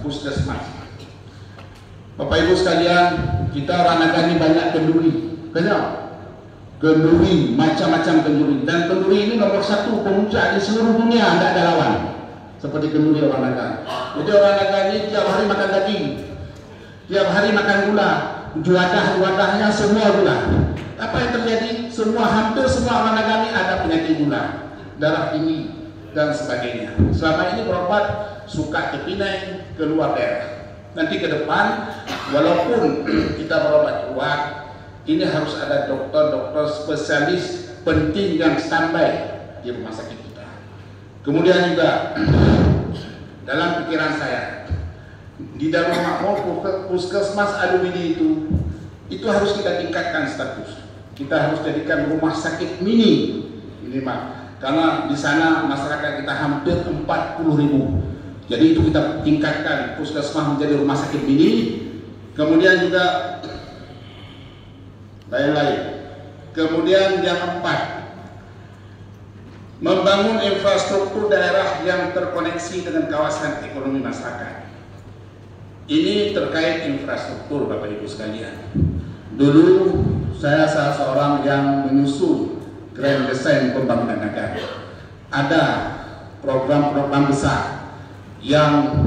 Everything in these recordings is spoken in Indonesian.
puskesmas. Bapak Ibu sekalian, kita orang Nagari banyak kenduri, kenduri, macam-macam kenduri, dan kenduri ini nomor satu pemuncak di seluruh dunia, tidak ada lawan seperti kenduri orang Nagari. Jadi orang Nagari tiap hari makan daging, tiap hari makan gula, wadah-wadahnya semua gula. Apa yang terjadi? Hampir semua orang Nagari ada penyakit gula, darah tinggi, dan sebagainya. Selama ini berobat suka ke Pinang, keluar daerah. Nanti ke depan, walaupun kita berobat kuat, ini harus ada dokter-dokter spesialis penting yang standby di rumah sakit kita. Kemudian juga dalam pikiran saya, di dalam makmur puskesmas alumini itu harus kita tingkatkan status. Kita harus jadikan rumah sakit mini minimal. Karena di sana masyarakat kita hampir 40.000. Jadi itu kita tingkatkan puskesmas menjadi rumah sakit mini. Kemudian juga lain-lain. Kemudian yang keempat, membangun infrastruktur daerah yang terkoneksi dengan kawasan ekonomi masyarakat. Ini terkait infrastruktur, Bapak Ibu sekalian. Dulu saya salah seorang yang menyusun Grand Design Pembangunan Negara. Ada program-program besar yang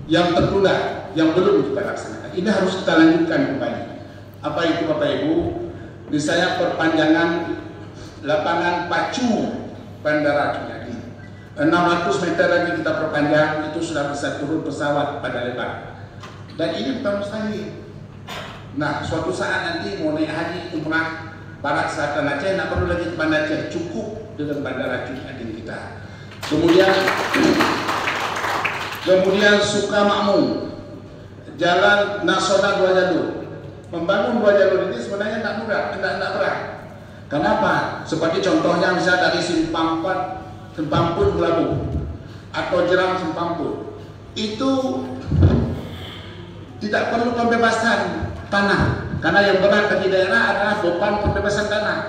tertunda, yang belum kita laksanakan. Ini harus kita lanjutkan kembali. Apa itu, Bapak Ibu? Misalnya perpanjangan lapangan pacu Bandara Junyadi. 600 meter lagi kita perpanjang, itu sudah bisa turun pesawat pada lebar. Dan ini bukan mustahil. Nah, suatu saat nanti mau naik haji umrah Barat Selatan Aceh, tidak perlu lagi ke Bandar Aceh, cukup dengan Bandara Junyadi kita. Kemudian Sukamakmur, jalan nasional 2 jalur. Membangun 2 jalur ini sebenarnya tidak mudah, tidak berat. Kenapa? Seperti contohnya misalnya dari Sempampun Belabu atau Jeram Sempampun, itu tidak perlu pembebasan tanah, karena yang berat bagi daerah adalah beban pembebasan tanah.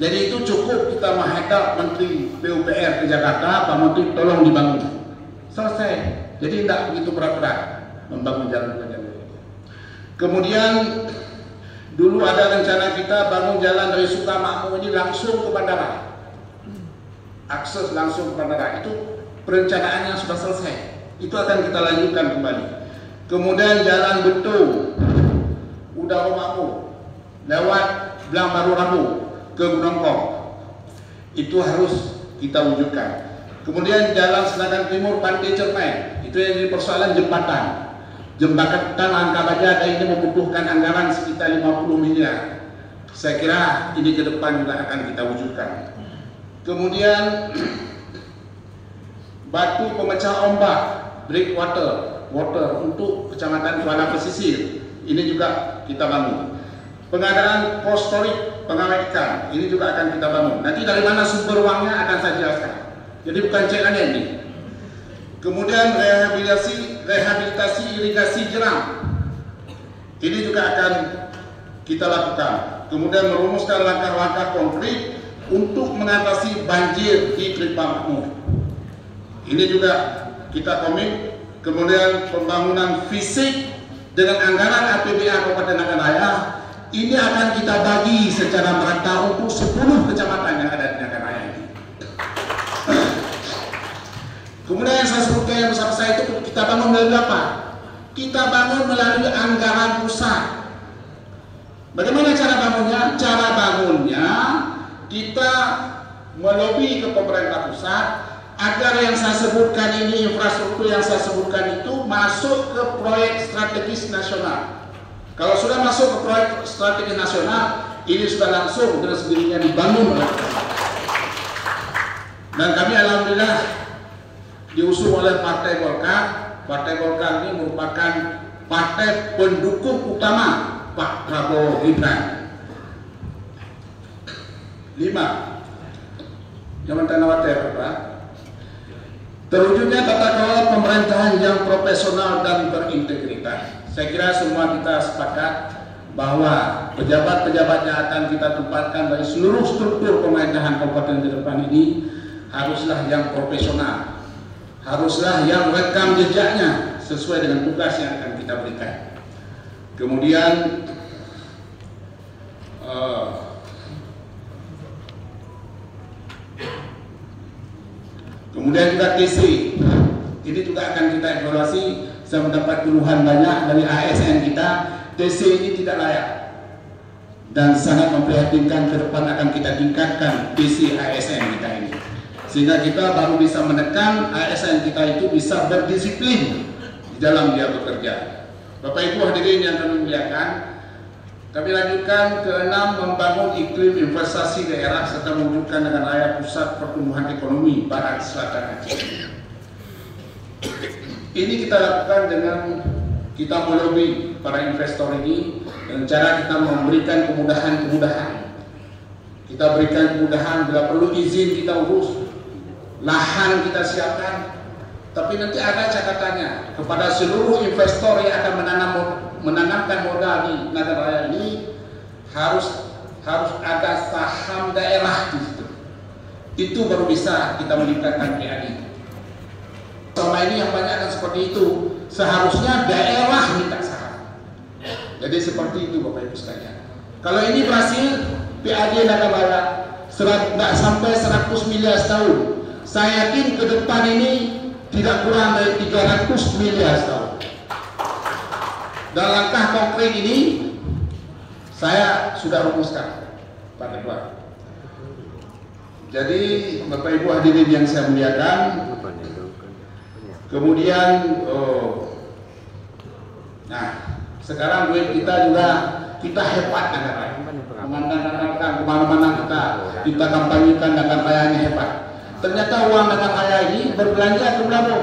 Jadi itu cukup kita menghadap Menteri PUPR ke Jakarta, Pak Menteri tolong dibangun, selesai. Jadi tidak begitu berat-berat membangun jalan. Kemudian dulu ada rencana kita bangun jalan dari Sukamakmur ini langsung ke bandara, akses langsung ke bandara. Itu perencanaannya sudah selesai, itu akan kita lanjutkan kembali. Kemudian jalan Betung Udara Makmur lewat Belang Baru Rabu ke Gunung Kong, itu harus kita wujudkan. Kemudian jalan Selatan Timur Pantai Cermai, itu yang jadi persoalan jembatan Angka Baja, ini membutuhkan anggaran sekitar 50 miliar. Saya kira ini ke depan juga akan kita wujudkan. Kemudian batu pemecah ombak, breakwater untuk Kecamatan Kuala Pesisir, ini juga kita bangun. Pengadaan postorik pengawet ikan, ini juga akan kita bangun. Nanti dari mana sumber uangnya akan saya jelaskan. Jadi bukan cek aneh ini. Kemudian rehabilitasi irigasi Jeram, ini juga akan kita lakukan. Kemudian merumuskan langkah-langkah konkret untuk mengatasi banjir di Kripa Makmur, ini juga kita komit. Kemudian pembangunan fisik dengan anggaran APBA Kabupaten Nagan Raya, ini akan kita bagi secara merata untuk 10 kecamatan yang ada di Nagan Raya ini. Kemudian yang saya sebutkan yang besar-besar itu kita bangun melalui apa? Kita bangun melalui anggaran pusat. Bagaimana cara bangunnya? Cara bangunnya kita melobi ke pemerintah pusat agar yang saya sebutkan ini, infrastruktur yang saya sebutkan itu masuk ke proyek strategis nasional. Kalau sudah masuk ke proyek strategis nasional, ini sudah langsung dengan sendirinya dibangun oleh kita. Dan kami alhamdulillah diusung oleh Partai Golkar. Partai Golkar ini merupakan partai pendukung utama Pak Prabowo Gibran. 5. Jangan khawatir, Pak. Terwujudnya tata kelola pemerintahan yang profesional dan berintegritas. Saya kira semua kita sepakat bahwa pejabat-pejabat yang akan kita tempatkan dari seluruh struktur pemerintahan kabupaten ke depan ini haruslah yang profesional, haruslah yang rekam jejaknya sesuai dengan tugas yang akan kita berikan. Kemudian juga TC, ini juga akan kita evaluasi. Saya mendapat keluhan banyak dari ASN kita, TC ini tidak layak dan sangat memprihatinkan. Ke depan akan kita tingkatkan TC ASN kita ini, sehingga kita baru bisa menekan ASN kita itu bisa berdisiplin di dalam dia bekerja. Bapak Ibu hadirin yang kami muliakan, kami lanjutkan ke-6, membangun iklim investasi daerah serta mewujudkan dengan raya pusat pertumbuhan ekonomi Barat Selatan Aceh. Ini kita lakukan dengan kita melobi para investor ini dengan cara kita memberikan kemudahan-kemudahan. Kita berikan kemudahan bila perlu izin kita urus, lahan kita siapkan. Tapi nanti ada catatannya kepada seluruh investor yang akan menanamkan modal di negara raya ini, harus ada saham daerah di situ. Itu baru bisa kita meningkatkan PAD. Selama ini yang banyak kan seperti itu, seharusnya daerah minta saham. Jadi seperti itu Bapak Ibu sekalian. Kalau ini berhasil, PAD negara raya nggak sampai 100 miliar setahun. Saya yakin ke depan ini tidak kurang dari 300 miliar setahun. Dan langkah konkret ini saya sudah rumuskan, Pak Ketua. Jadi Bapak Ibu hadirin yang saya muliakan, kemudian sekarang duit kita juga kita hebat negara, mengandalkan kemana-mana kita kampanyekan negara rayanya hebat. Ternyata uang negara raya ini berbelanja ke Belabo.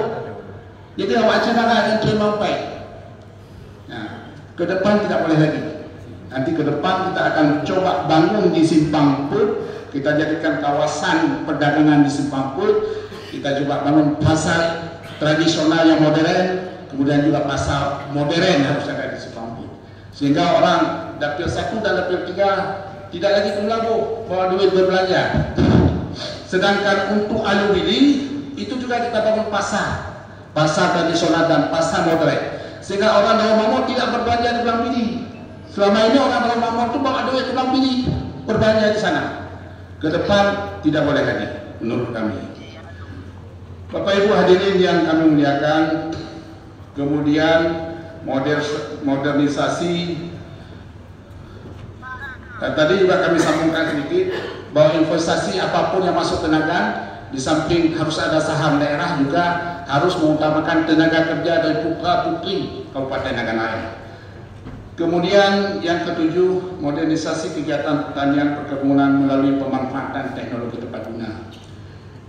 Jadi wacana yang terima baik. Nah, ke depan tidak boleh lagi. Nanti ke depan kita akan coba bangun di Simpang Put, kita jadikan kawasan perdagangan di Simpang Put. Kita coba bangun pasar tradisional yang modern, kemudian juga pasar modern harus ada di Simpang Put. Sehingga orang dapil 1 dan dapil 3 tidak lagi ke Belabo bawa duit berbelanja. Sedangkan untuk alumini itu juga kita bangun pasar tradisional dan pasar modern, sehingga orang Rawamamor tidak berbelanja di Pulang Pidi. Selama ini orang Rawamamor itu bawa duit ke Pulang Pidi berbelanja di sana. Ke depan tidak boleh lagi menurut kami. Bapak Ibu hadirin yang kami muliakan, kemudian modernisasi, dan tadi juga kami sambungkan sedikit bahwa investasi apapun yang masuk ke Nagan, di samping harus ada saham daerah, juga harus mengutamakan tenaga kerja dari putra putri Kabupaten Nagan Raya. Kemudian yang ketujuh, modernisasi kegiatan pertanian perkebunan melalui pemanfaatan teknologi tepat guna.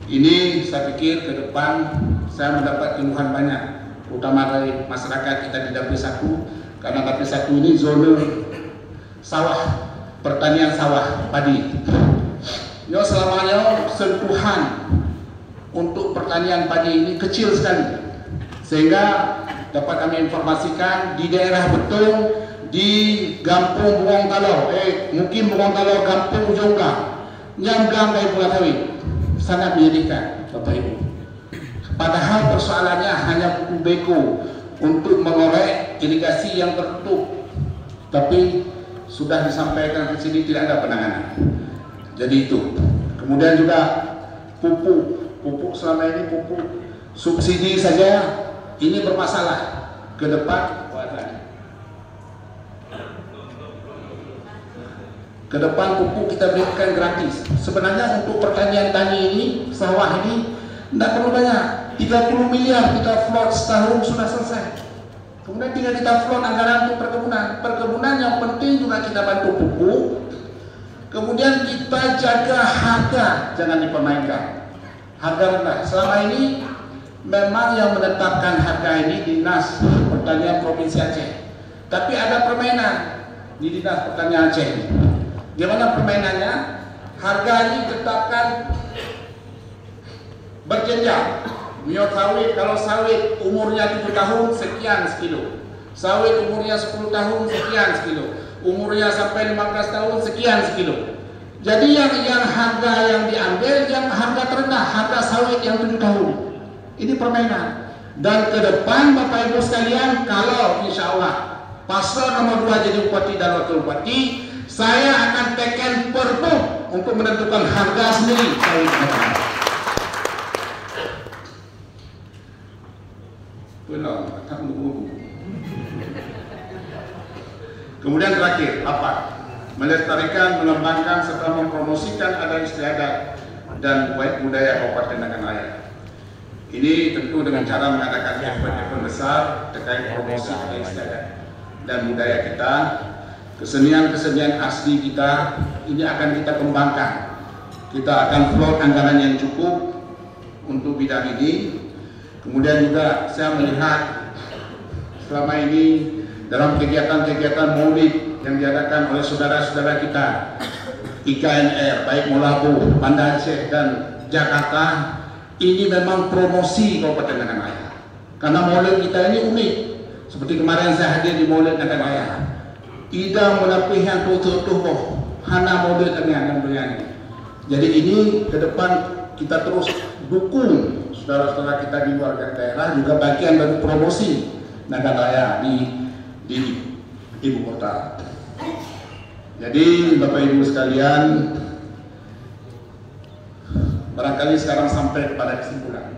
Ini saya pikir ke depan saya mendapat keluhan banyak, terutama dari masyarakat kita di Dapil 1, karena Dapil 1 ini zona sawah, pertanian sawah padi. Selamanya sentuhan untuk pertanian padi ini kecil sekali, sehingga dapat kami informasikan di daerah Betung, di Kampung Buang Talau, mungkin Buang Talau Kampung Jongga, Nyamgang dari Pulau Sawit, sangat menyedihkan Bapak Ibu. Padahal persoalannya hanya buku beko untuk mengorek irigasi yang tertutup, tapi sudah disampaikan ke sini tidak ada penanganan. Jadi itu. Kemudian juga pupuk selama ini pupuk subsidi saja ini bermasalah. Ke depan pupuk kita berikan gratis. Sebenarnya untuk pertanian tani ini, sawah ini tidak perlu banyak. 30 miliar kita float setahun sudah selesai. Kemudian tinggal kita float anggaran untuk perkebunan. Perkebunan yang penting juga kita bantu pupuk. Kemudian kita jaga harga, jangan dipermainkan. Harga rendah. Selama ini memang yang menetapkan harga ini Dinas Pertanian Provinsi Aceh. Tapi ada permainan di Dinas Pertanian Aceh. Gimana permainannya? Harga ini ditetapkan berjenjang. Minyak sawit, kalau sawit umurnya 7 tahun sekian sekilo. Sawit umurnya 10 tahun sekian sekilo. Umurnya sampai 15 tahun sekian sekilo. Jadi yang harga yang diambil yang harga terendah, harga sawit yang 7 tahun. Ini permainan. Dan ke depan Bapak Ibu sekalian, kalau insya Allah paslon nomor 2 jadi bupati dan wakil bupati, saya akan teken perpu untuk menentukan harga sendiri. Kemudian terakhir, apa? Melestarikan, mengembangkan, serta mempromosikan ada istiadat dan budaya Kabupaten Nagan Raya. Ini tentu dengan cara mengadakan event-event besar terkait promosi ada istiadat dan budaya kita, kesenian-kesenian asli kita, ini akan kita kembangkan. Kita akan float anggaran yang cukup untuk bidang ini. Kemudian juga saya melihat selama ini dalam kegiatan-kegiatan maulid yang diadakan oleh saudara-saudara kita IKNR, baik Molabu, Banda Aceh dan Jakarta, ini memang promosi Kabupaten Nagan Raya. Karena maulid kita ini unik. Seperti kemarin saya hadir di maulid Nagan Raya. Ida menapih yang tutuh hana maulid dengan beriani. Jadi ini ke depan kita terus dukung saudara-saudara kita di luar daerah, juga bagian dari promosi Nagan Raya di ibu kota. Jadi Bapak Ibu sekalian, barangkali sekarang sampai kepada kesimpulan.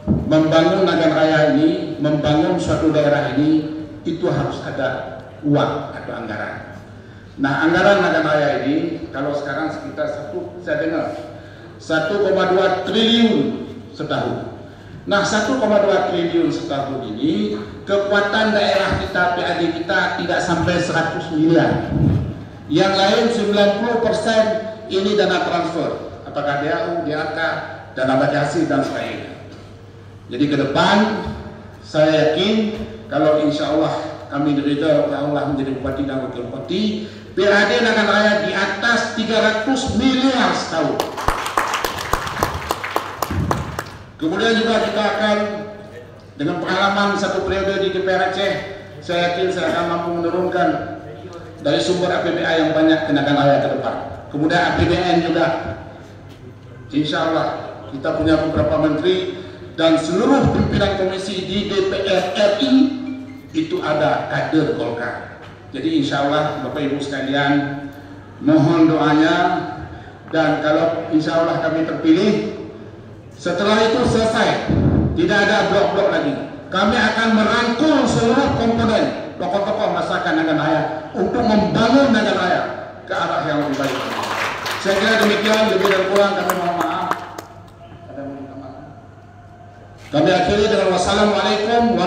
Membangun Nagan Raya ini, membangun suatu daerah ini, itu harus ada uang atau anggaran. Nah, anggaran Nagan Raya ini, kalau sekarang sekitar saya dengar 1,2 triliun setahun. Nah, 1,2 triliun setahun ini, kekuatan daerah kita, PAD kita tidak sampai 100 miliar. Yang lain 90% ini dana transfer. Apakah DAU, DAK, dana bagasi dan sebagainya. Jadi ke depan saya yakin kalau insya Allah kami diridhoi oleh Allah menjadi bupati dan wakil bupati, PAD Nagan Raya di atas 300 miliar setahun. Kemudian juga kita akan dengan pengalaman satu periode di DPR Aceh, saya yakin saya akan mampu menurunkan dari sumber APBA yang banyak ke Nagan Raya ke depan. Kemudian APBN juga. Insya Allah kita punya beberapa menteri dan seluruh pimpinan komisi di DPR RI itu ada kader Golkar. Jadi insya Allah Bapak Ibu sekalian mohon doanya, dan kalau insya Allah kami terpilih, setelah itu selesai, tidak ada blok-blok lagi. Kami akan merangkul seluruh komponen tokoh-tokoh masyarakat Nagan Raya untuk membangun Nagan Raya ke arah yang lebih baik. Saya kira demikian, lebih dan kurang kami mohon maaf. Kami akhiri dengan wassalamualaikum